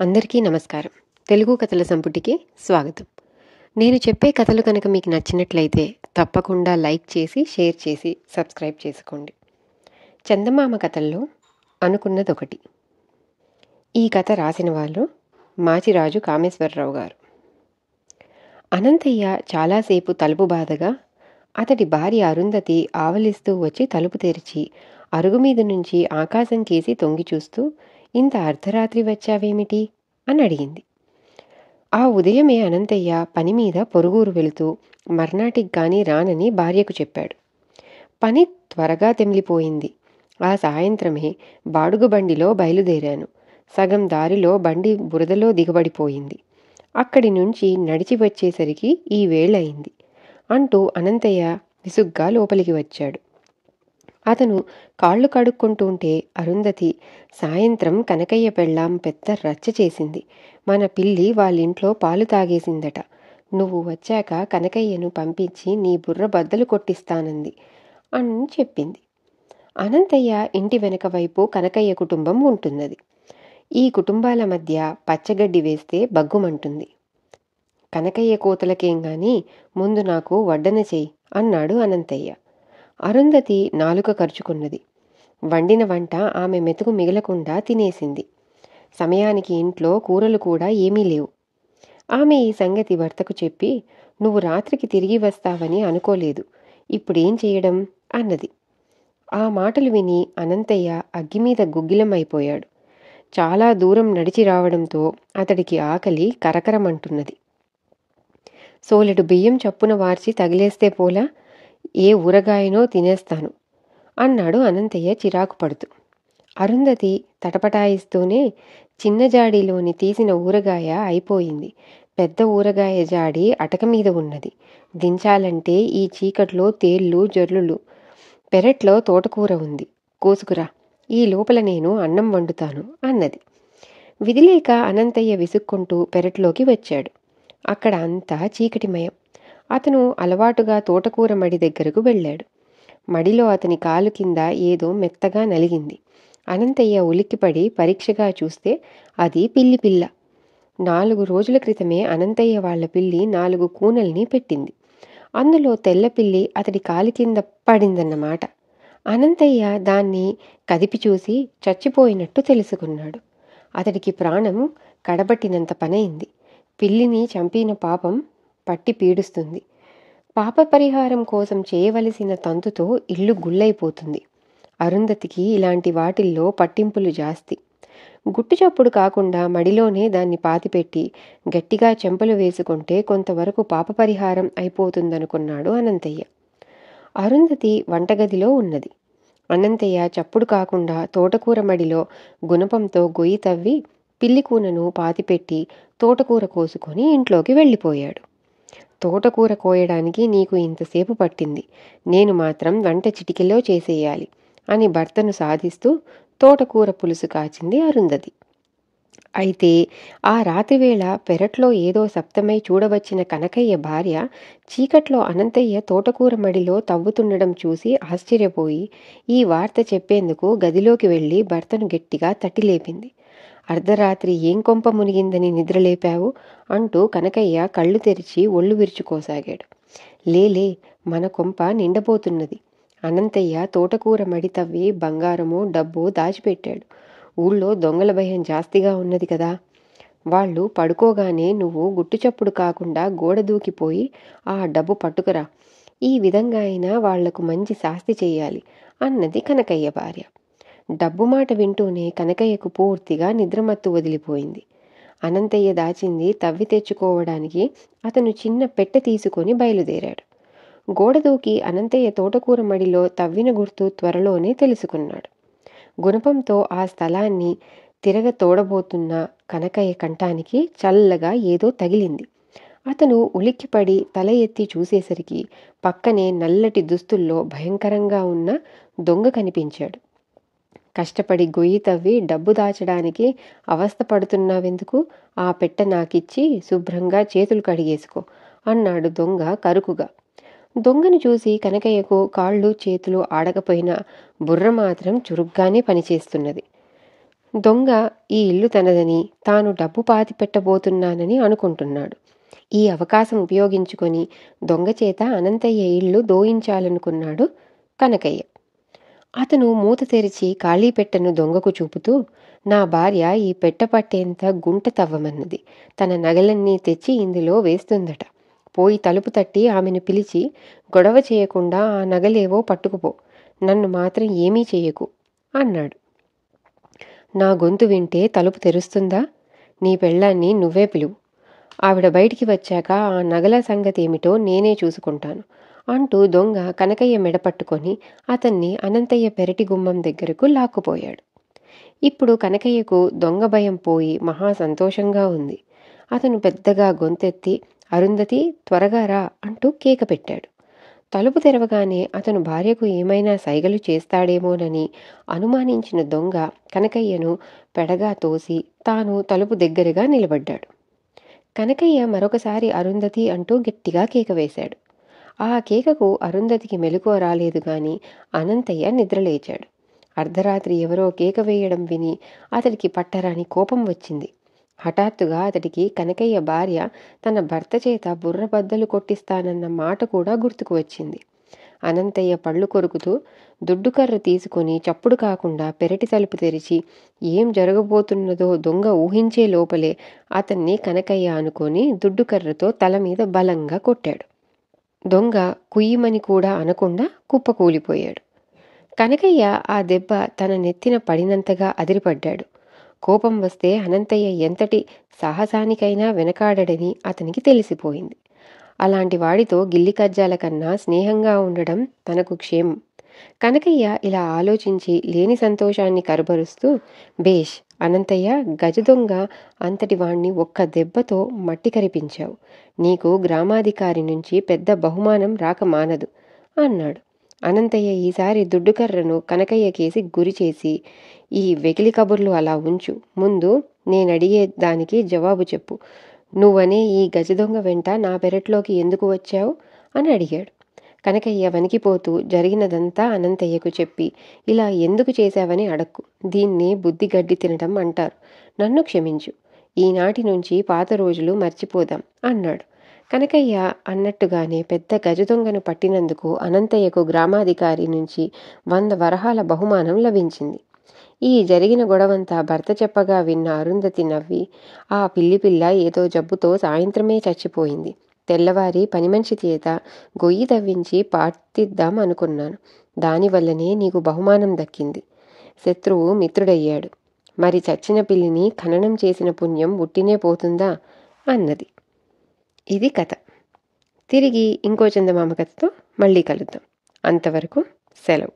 అందరికీ నమస్కారం. తెలుగు కథల సంపుటికి స్వాగతం. నేను చెప్పే కథలు కనుక మీకు నచ్చినట్లయితే తప్పకుండా లైక్ చేసి, షేర్ చేసి, సబ్స్క్రైబ్ చేసుకోండి. చందమామ కథల్లో అనుకున్నదొకటి. ఈ కథ రాసిన వాళ్ళు మాచిరాజు కామేశ్వరరావు గారు. అనంతయ్య చాలాసేపు తలుపు బాధగా అతడి భార్య అరుంధతి ఆవలిస్తూ వచ్చి తలుపు తెరిచి అరుగు మీద నుంచి ఆకాశం కేసి తొంగి చూస్తూ, ఇంత అర్ధరాత్రి వచ్చావేమిటి అని అడిగింది. ఆ ఉదయమే అనంతయ్య పని మీద పొరుగురు వెళుతూ మర్నాటికి గాని రానని భార్యకు చెప్పాడు. పని త్వరగా తెమిలిపోయింది. ఆ సాయంత్రమే బాడుగు బండిలో బయలుదేరాను. సగం దారిలో బండి బురదలో దిగబడిపోయింది. అక్కడి నుంచి నడిచి వచ్చేసరికి ఈ వేళయింది అంటూ అనంతయ్య విసుగ్గా లోపలికి వచ్చాడు. అతను కాళ్ళు కడుక్కుంటుంటే అరుంధతి, సాయంత్రం కనకయ్య పెళ్ళాం పెద్ద రచ్చ చేసింది. మన పిల్లి వాళ్ళింట్లో పాలు తాగేసిందట. నువ్వు వచ్చాక కనకయ్యను పంపించి నీ బుర్ర బద్దలు కొట్టిస్తానంది అని చెప్పింది. అనంతయ్య ఇంటి వెనక వైపు కనకయ్య కుటుంబం ఉంటున్నది. ఈ కుటుంబాల మధ్య పచ్చగడ్డి వేస్తే బగ్గుమంటుంది. కనకయ్య కోతలకేం గాని ముందు నాకు వడ్డన చెయ్యి అన్నాడు అనంతయ్య. అరుంధతి నాలుక ఖర్చుకున్నది. వండిన వంట ఆమె మెతుకు మిగలకుండా తినేసింది. సమయానికి ఇంట్లో కూరలు కూడా ఏమీ లేవు. ఆమె ఈ సంగతి భర్తకు చెప్పి, నువ్వు రాత్రికి తిరిగి వస్తావని అనుకోలేదు, ఇప్పుడేం చేయడం అన్నది. ఆ మాటలు విని అనంతయ్య అగ్గిమీద గుగ్గిలం అయిపోయాడు. చాలా దూరం నడిచి రావడంతో అతడికి ఆకలి కరకరమంటున్నది. సోలెడు బియ్యం చప్పున వార్చి తగిలేస్తే పోలా, ఏ ఊరగాయనో తినేస్తాను అన్నాడు అనంతయ్య చిరాకు పడుతూ. అరుంధతి తటపటాయిస్తూనే, చిన్న జాడీలోని తీసిన ఊరగాయ అయిపోయింది. పెద్ద ఊరగాయ జాడి అటక మీద ఉన్నది. దించాలంటే ఈ చీకట్లో తేళ్ళు జర్లులు. పెరట్లో తోటకూర ఉంది, కోసుకురా, ఈ లోపల నేను అన్నం వండుతాను అన్నది. విధిలేక అనంతయ్య విసుక్కుంటూ పెరట్లోకి వచ్చాడు. అక్కడ అంతా చీకటిమయం. అతను అలవాటుగా తోటకూర మడి దగ్గరకు వెళ్ళాడు. మడిలో అతని కాలు కింద ఏదో మెత్తగా నలిగింది. అనంతయ్య ఉలిక్కిపడి పరీక్షగా చూస్తే అది పిల్లి పిల్ల. 4 రోజుల క్రితమే అనంతయ్య వాళ్ల పిల్లి 4 కూనల్ని పెట్టింది. అందులో తెల్ల పిల్లి అతడి కాలి కింద పడిందన్నమాట. అనంతయ్య దాన్ని కదిపి చూసి చచ్చిపోయినట్టు తెలుసుకున్నాడు. అతడికి ప్రాణం కడబట్టినంత పనైంది. పిల్లిని చంపిన పాపం పట్టి పీడుస్తుంది. పాప పరిహారం కోసం చేయవలసిన తంతుతో ఇల్లు గుల్లైపోతుంది. అరుంధతికి ఇలాంటి వాటిల్లో పట్టింపులు జాస్తి. గుట్టుచప్పుడు కాకుండా మడిలోనే దాన్ని పాతిపెట్టి గట్టిగా చెంపలు వేసుకుంటే కొంతవరకు పాప పరిహారం అయిపోతుందనుకున్నాడు అనంతయ్య. అరుంధతి వంటగదిలో ఉన్నది. అనంతయ్య చప్పుడు కాకుండా తోటకూర మడిలో గుణపంతో గొయ్యి తవ్వి పిల్లికూనను పాతిపెట్టి తోటకూర కోసుకొని ఇంట్లోకి వెళ్ళిపోయాడు. తోటకూర కోయడానికి నీకు ఇంతసేపు పట్టింది, నేను మాత్రం వంట చిటికెలో చేసేయాలి అని భర్తను సాధిస్తూ తోటకూర పులుసు కాచింది అరుంధతి. అయితే ఆ రాత్రివేళ పెరట్లో ఏదో సప్తమై చూడవచ్చిన కనకయ్య భార్య చీకట్లో అనంతయ్య తోటకూర మడిలో తవ్వుతుండడం చూసి ఆశ్చర్యపోయి ఈ వార్త చెప్పేందుకు గదిలోకి వెళ్ళి భర్తను గట్టిగా తట్టిలేపింది. అర్ధరాత్రి ఏం కొంప మునిగిందని నిద్రలేపావు అంటూ కనకయ్య కళ్ళు తెరిచి ఒళ్ళు విరుచుకోసాగాడు. లేలే, మన కొంప నిండబోతున్నది. అనంతయ్య తోటకూర మడి తవ్వి బంగారమో డబ్బో దాచిపెట్టాడు. ఊళ్ళో దొంగల భయం జాస్తిగా ఉన్నది కదా. వాళ్ళు పడుకోగానే నువ్వు గుట్టుచప్పుడు కాకుండా గోడ దూకిపోయి ఆ డబ్బు పట్టుకురా. ఈ విధంగా అయినా వాళ్లకు మంచి శాస్తి చెయ్యాలి అన్నది కనకయ్య భార్య. డబ్బు మాట వింటూనే కనకయ్యకు పూర్తిగా నిద్రమత్తు వదిలిపోయింది. అనంతయ్య దాచింది తవ్వి తెచ్చుకోవడానికి అతను చిన్న పెట్టె తీసుకొని బయలుదేరాడు. గోడ దూకి అనంతయ్య తోటకూర మడిలో తవ్విన గుర్తు త్వరలోనే తెలుసుకున్నాడు. గుణపంతో ఆ స్థలాన్ని తిరగ తోడబోతున్న కనకయ్య కంఠానికి చల్లగా ఏదో తగిలింది. అతను ఉలిక్కిపడి తల ఎత్తి చూసేసరికి పక్కనే నల్లటి దుస్తుల్లో భయంకరంగా ఉన్న దొంగ కనిపించాడు. కష్టపడి గొయ్యి తవ్వి డబ్బు దాచడానికి అవస్థ పడుతున్నావెందుకు? ఆ పెట్టె నాకిచ్చి శుభ్రంగా చేతులు కడిగేసుకో అన్నాడు దొంగ కరుకుగా. దొంగను చూసి కనకయ్యకు కాళ్ళు చేతులు ఆడకపోయినా బుర్ర మాత్రం చురుగ్గానే పనిచేస్తున్నది. దొంగ ఈ ఇల్లు తనదని, తాను డబ్బు పాతిపెట్టబోతున్నానని అనుకుంటున్నాడు. ఈ అవకాశం ఉపయోగించుకొని దొంగ చేత అనంతయ్య ఇల్లు దోయించాలనుకున్నాడు కనకయ్య. అతను మూత తెరిచి ఖాళీ పెట్టెను దొంగకు చూపుతూ, నా భార్య ఈ పెట్ట పట్టేంత గుంట తవ్వమన్నది. తన నగలన్నీ తెచ్చి ఇందులో వేస్తుందట. పోయి తలుపు తట్టి ఆమెను పిలిచి, గొడవ చేయకుండా ఆ నగలేవో పట్టుకుపో, నన్ను మాత్రం ఏమీ చేయకు అన్నాడు. నా గొంతు వింటే తలుపు తెరుస్తుందా? నీ పెళ్ళాన్ని నువ్వే పిలువు. ఆవిడ బయటికి వచ్చాక ఆ నగల సంగతేమిటో నేనే చూసుకుంటాను అంటూ దొంగ కనకయ్య మెడపట్టుకొని అతన్ని అనంతయ్య పెరటి గుమ్మం దగ్గరకు లాక్కుపోయాడు. ఇప్పుడు కనకయ్యకు దొంగ భయం పోయి మహా సంతోషంగా ఉంది. అతను పెద్దగా గొంతెత్తి, అరుంధతి త్వరగా రా అంటూ కేక పెట్టాడు. తలుపు తెరవగానే అతను భార్యకు ఏమైనా సైగలు చేస్తాడేమోనని అనుమానించిన దొంగ కనకయ్యను పెడగా తోసి తాను తలుపు దగ్గరగా నిలబడ్డాడు. కనకయ్య మరొకసారి అరుంధతి అంటూ గట్టిగా కేక వేశాడు. ఆ కేకకు అరుంధతికి మెలకువ రాలేదు గాని అనంతయ్య నిద్రలేచాడు. అర్ధరాత్రి ఎవరో కేక వేయడం విని అతడికి పట్టరాని కోపం వచ్చింది. హఠాత్తుగా అతడికి కనకయ్య భార్య తన భర్త చేత బుర్రబద్దలు కొట్టిస్తానన్న మాట కూడా గుర్తుకు వచ్చింది. అనంతయ్య పళ్ళు కొరుకుతూ దుడ్డుకర్ర తీసుకొని చప్పుడు కాకుండా పెరటి తలుపు తెరిచి ఏం జరగబోతున్నదో దొంగ ఊహించే లోపలే అతన్ని కనకయ్య అనుకొని దుడ్డుకర్రతో తల మీద బలంగా కొట్టాడు. దొంగ కుయ్యమని కూడా అనకుండా కుప్పకూలిపోయాడు. కనకయ్య ఆ దెబ్బ తన నెత్తిన పడినంతగా అదిరిపడ్డాడు. కోపం వస్తే అనంతయ్య ఎంతటి సాహసానికైనా వెనకాడడని అతనికి తెలిసిపోయింది. అలాంటి వాడితో గిల్లి కజ్జాల కన్నా స్నేహంగా ఉండడం తనకు క్షేమం. కనకయ్య ఇలా ఆలోచించి లేని సంతోషాన్ని కనబరుస్తూ, బేష్ అనంతయ్య, గజదొంగ అంతటి వాణ్ణి ఒక్క దెబ్బతో మట్టి కరిపించావు. నీకు గ్రామాధికారి నుంచి పెద్ద బహుమానం రాక మానదు అన్నాడు. అనంతయ్య ఈసారి దుడ్డుకర్రను కనకయ్య కేసి గురిచేసి, ఈ వెకిలి కబుర్లు అలా ఉంచు, ముందు నేనడిగే దానికి జవాబు చెప్పు. నువ్వనే ఈ గజదొంగ వెంట నా పెరట్లోకి ఎందుకు వచ్చావు అని అడిగాడు. కనకయ్య వణికిపోతూ జరిగినదంతా అనంతయ్యకు చెప్పి, ఇలా ఎందుకు చేశావని అడక్కు, దీన్ని బుద్ధి గడ్డి తినడం అంటారు. నన్ను క్షమించు, ఈనాటి నుంచి పాత రోజులు మర్చిపోదాం అన్నాడు. కనకయ్య అన్నట్టుగానే పెద్ద గజదొంగను పట్టినందుకు అనంతయ్యకు గ్రామాధికారి నుంచి 100 వరహాల బహుమానం లభించింది. ఈ జరిగిన గొడవంతా భర్త చెప్పగా విన్న అరుంధతి నవ్వి, ఆ పిల్లిపిల్ల ఏదో జబ్బుతో సాయంత్రమే చచ్చిపోయింది. తెల్లవారి పనిమనిషి చేత గొయ్యి తవ్వించి పాతిద్దాం అనుకున్నాను. దానివల్లనే నీకు బహుమానం దక్కింది. శత్రువు మిత్రుడయ్యాడు. మరి చచ్చిన పిల్లిని ఖననం చేసిన పుణ్యం ఉట్టినే పోతుందా అన్నది. ఇది కథ. తిరిగి ఇంకో చందమామ కథతో మళ్ళీ కలుద్దాం. అంతవరకు సెలవు.